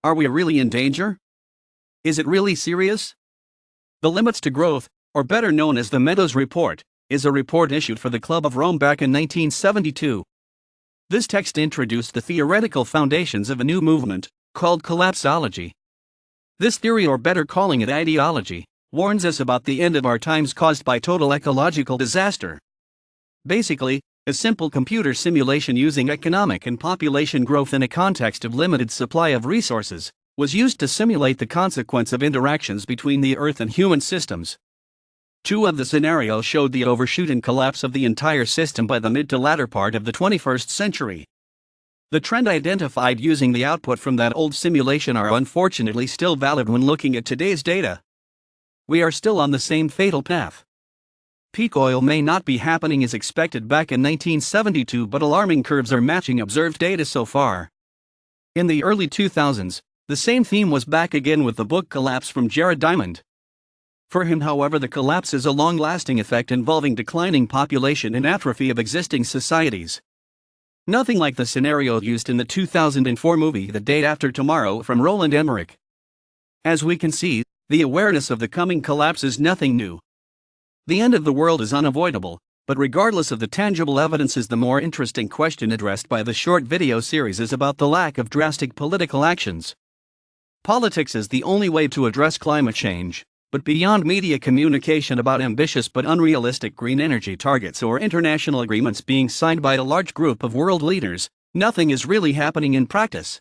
Are we really in danger? Is it really serious? The Limits to Growth, or better known as the Meadows Report, is a report issued for the Club of Rome back in 1972. This text introduced the theoretical foundations of a new movement, called Collapsology. This theory, or better calling it ideology, warns us about the end of our times caused by total ecological disaster. Basically, a simple computer simulation using economic and population growth in a context of limited supply of resources was used to simulate the consequence of interactions between the Earth and human systems. Two of the scenarios showed the overshoot and collapse of the entire system by the mid to latter part of the 21st century. The trend identified using the output from that old simulation are unfortunately still valid when looking at today's data. We are still on the same fatal path. Peak oil may not be happening as expected back in 1972, but alarming curves are matching observed data so far. In the early 2000s, the same theme was back again with the book Collapse from Jared Diamond. For him, however, the collapse is a long-lasting effect involving declining population and atrophy of existing societies. Nothing like the scenario used in the 2004 movie The Day After Tomorrow from Roland Emmerich. As we can see, the awareness of the coming collapse is nothing new. The end of the world is unavoidable, but regardless of the tangible evidences, the more interesting question addressed by the short video series is about the lack of drastic political actions. Politics is the only way to address climate change. But beyond media communication about ambitious but unrealistic green energy targets or international agreements being signed by a large group of world leaders, nothing is really happening in practice.